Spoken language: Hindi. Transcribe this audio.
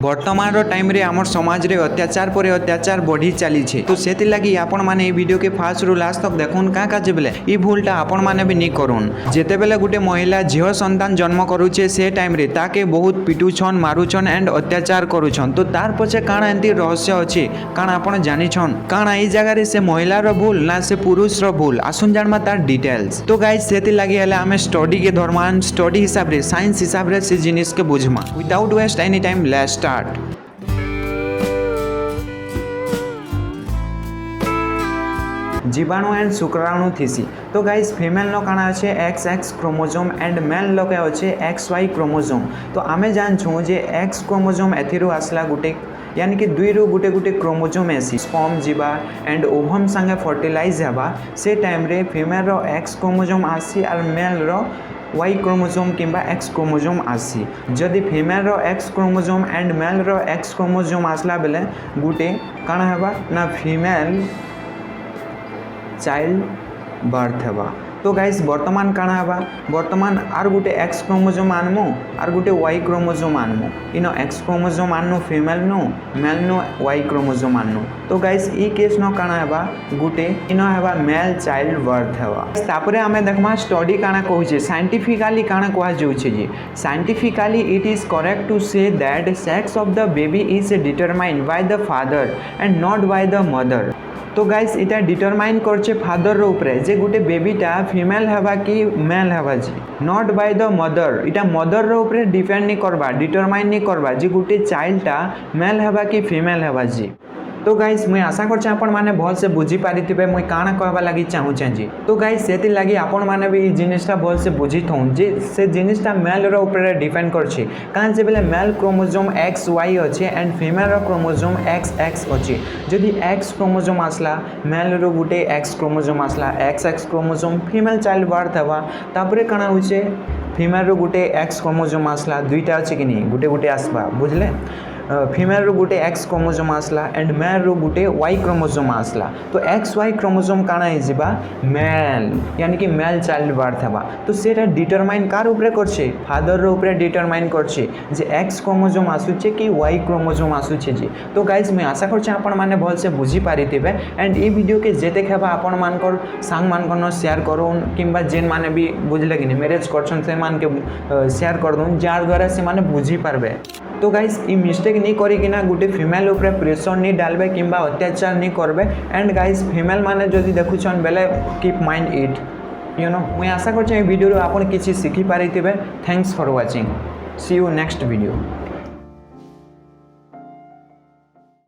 बर्तमान टाइम रे आमर समाज रे अत्याचार पर अत्याचार बढ़ी चली तो से लगी आपण मैंने ये वीडियो के फास्ट रु लास्ट तक देखुन क्या काजे बेले ये भूलटा आपण मैंने भी नहीं करुन जेते बेले गुटे महिला झील संतान जन्म करुचे से टाइम रे ताके बहुत पिटुछन मारुछन एंड अत्याचार करुछन तो तार पछे काना एंती रहस्य अछि काना आपण जानिछन काना ई जगह रे से महिलार भूल ना से पुरुष रो भूल आसुन जानमा तार डिटेल्स तो गाइस सेति लागि हले आमे स्टडी के दरमान स्टडी हिसाब रे साइंस हिसाब रे से जिनिस के बुझमा without waste any time let's start. जीवाणु एंड शुक्राणु थीसी तो गाइस फीमेल नो काना अच्छे XX क्रोमोजोम एंड मेल लो के अच्छे XY क्रोमोजोम तो आमे जान छु जे X क्रोमोजोम एथिरु आसला गुटे यानी कि दुई रु गुटे गुटे क्रोमोजोम एसी स्पर्म जीवा एंड ओवम संगे फर्टिलाइज हेबा से टाइम रे फीमेल रो X क्रोमोजोम आसी और मेल रो Y क्रोमोजोम किंबा X क्रोमोजोम आसी जदि फीमेल रो X क्रोमोजोम एंड मेल रो X क्रोमोजोम आसला बेले गुटे काना हेबा ना फीमेल चाइल्ड बर्थ हेबा तो गाइस वर्तमान काना हेबा वर्तमान आर गुटे X क्रोमोजोम आनमु आर गुटे Y क्रोमोजोम आनमु इनो X क्रोमोजोम आननु फीमेल नो मेल नो Y क्रोमोजोम आननु तो गाइस ई केस नो काना हेबा गुटे इनो हेबा मेल चाइल्ड बर्थ हेबा तापरे हमें देखमा स्टडी काना कहूचे साइंटिफिकली काना कहा जाउचे जे scientifically it is correct to say that sex of the baby is determined by the father and not by the mother तो गाइस इटा डिटरमाइन करछे फादर रो ऊपर जे गुटे बेबीटा फीमेल हेबा कि मेल हेबा जी नॉट बाय द मदर इटा मदर रो ऊपर डिपेंड नहीं करबा डिटरमाइन नहीं करबा जे गुटे चाइल्डटा मेल हेबा कि फीमेल हेबा जी तो गाइस मुझे आशा करछे आपण माने भल से बुझी पारिथिबे मुई काना कहबा लागि चाहू जी तो गाइस सेति लागि आपण माने भी ई जिनिसटा भल से बुझी थौन जे से जिनिसटा मेल रो ऊपर डिपेंड करछे कान जे बेले मेल क्रोमोजोम XY अछि एंड फीमेल रो क्रोमोजोम XX अछि जदि X क्रोमोजोम आसला मेल रो गुटे X क्रोमोजोम आसला XX chromosome female child birth हेबा तापरे काना होचे फीमेल रो गुटे X क्रोमोजोम आसला दुईटा अछि कि नहीं गुटे गुटे आसबा बुझले फीमेल रो गुटे X क्रोमोजोम आसला एंड मेल रो गुटे Y क्रोमोजोम आसला तो XY क्रोमोजोम काना हिजिबा मेल यानी कि मेल चाइल्ड बर्थ हेबा तो सेटा डिटरमाइन कार ऊपर करछे फादर रो ऊपर डिटरमाइन करछे जे X क्रोमोजोम आसुचे कि Y क्रोमोजोम आसुचे जे तो गाइस मैं आशा करछे आपण माने भल से बुझी पारिथिबे एंड ई वीडियो के जेते खेबा आपण मानकर सांग मानकर न शेयर करूँ किंबा जेन माने भी बुझले कि मैरिज करछन से मान के शेयर कर दूँ जार द्वारा से माने बुझी पारबे तो गाइस ई मिस्टेक नहीं करिकिना गुटे फीमेल ऊपर प्रेशर नहीं डालबे किंबा अत्याचार नहीं करबे एंड गाइस फीमेल माने जदि देखुछन बेले keep mind it you know मुझे आशा करछे ए वीडियो रो आपण किछि सिखि पारिथिबे thanks for watching see you next video.